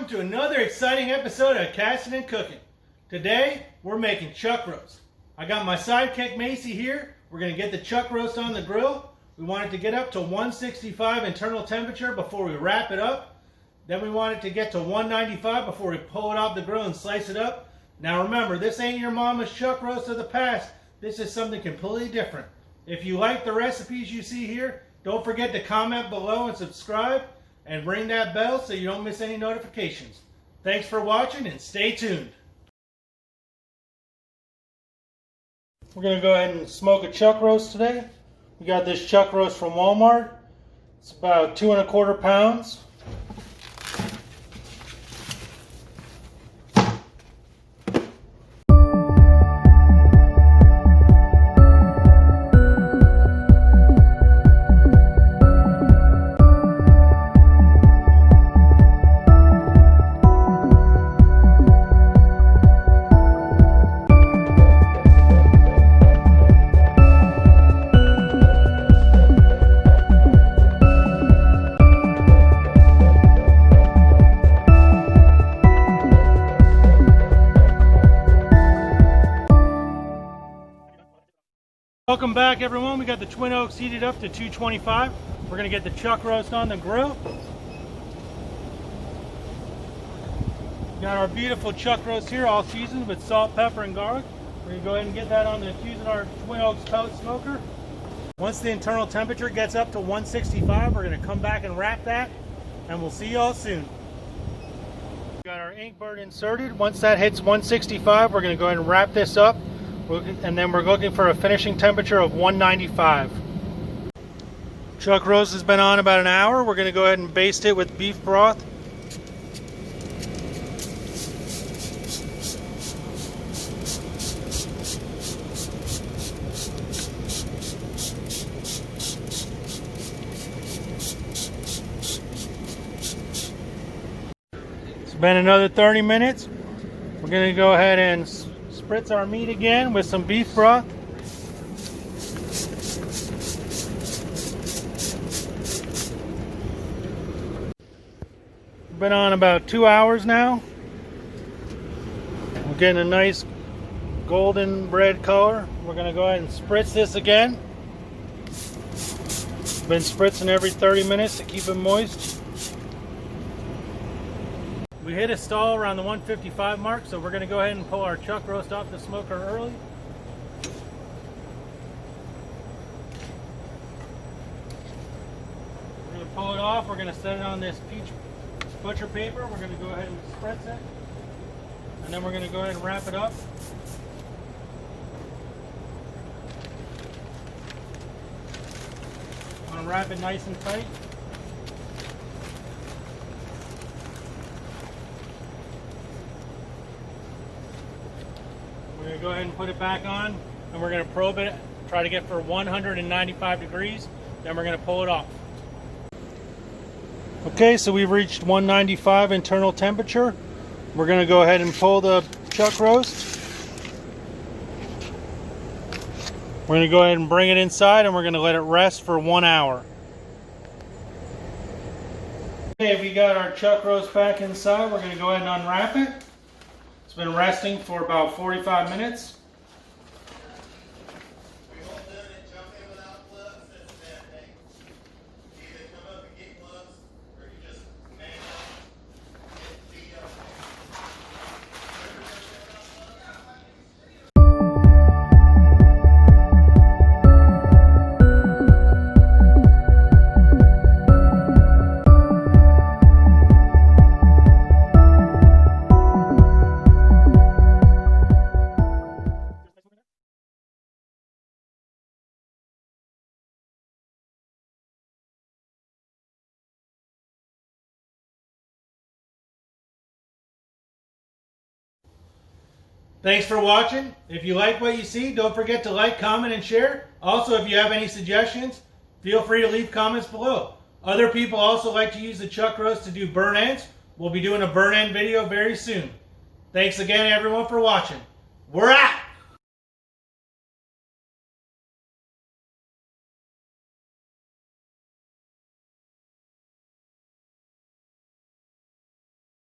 welcome to another exciting episode of Casting and Cooking. Today, we're making chuck roast. I got my sidekick Macy here. We're going to get the chuck roast on the grill. We want it to get up to 165 internal temperature before we wrap it up. Then we want it to get to 195 before we pull it off the grill and slice it up. Now remember, this ain't your mama's chuck roast of the past. This is something completely different. If you like the recipes you see here, don't forget to comment below and subscribe. And ring that bell so you don't miss any notifications. Thanks for watching and stay tuned. We're going to go ahead and smoke a chuck roast today. We got this chuck roast from Walmart. It's about 2 1/4 pounds. Welcome back everyone. We got the Twin Oaks heated up to 225. We're going to get the chuck roast on the grill. Got our beautiful chuck roast here, all seasoned with salt, pepper, and garlic. We're going to go ahead and get that on the Cuisinart Twin Oaks pellet smoker. Once the internal temperature gets up to 165, we're going to come back and wrap that, and we'll see y'all soon. We got our ink bird inserted. Once that hits 165, we're going to go ahead and wrap this up. And then we're looking for a finishing temperature of 195. Chuck roast has been on about an hour. We're going to go ahead and baste it with beef broth. It's been another 30 minutes. We're going to go ahead and spritz our meat again with some beef broth. Been on about 2 hours now. We're getting a nice golden red color. We're going to go ahead and spritz this again. Been spritzing every 30 minutes to keep it moist. We hit a stall around the 155 mark, so we're going to go ahead and pull our chuck roast off the smoker early. We're going to pull it off. We're going to set it on this peach butcher paper. We're going to go ahead and spritz it. And then we're going to go ahead and wrap it up. I'm going to wrap it nice and tight. We're going to go ahead and put it back on, and we're going to probe it, try to get for 195 degrees, then we're going to pull it off. Okay, so we've reached 195 internal temperature. We're going to go ahead and pull the chuck roast. We're going to go ahead and bring it inside, and we're going to let it rest for 1 hour. Okay, we got our chuck roast back inside. We're going to go ahead and unwrap it. It's been resting for about 45 minutes. Thanks for watching. If you like what you see, don't forget to like, comment, and share. Also, if you have any suggestions, feel free to leave comments below. Other people also like to use the chuck roast to do burn ends. We'll be doing a burn end video very soon. Thanks again, everyone, for watching. We're out!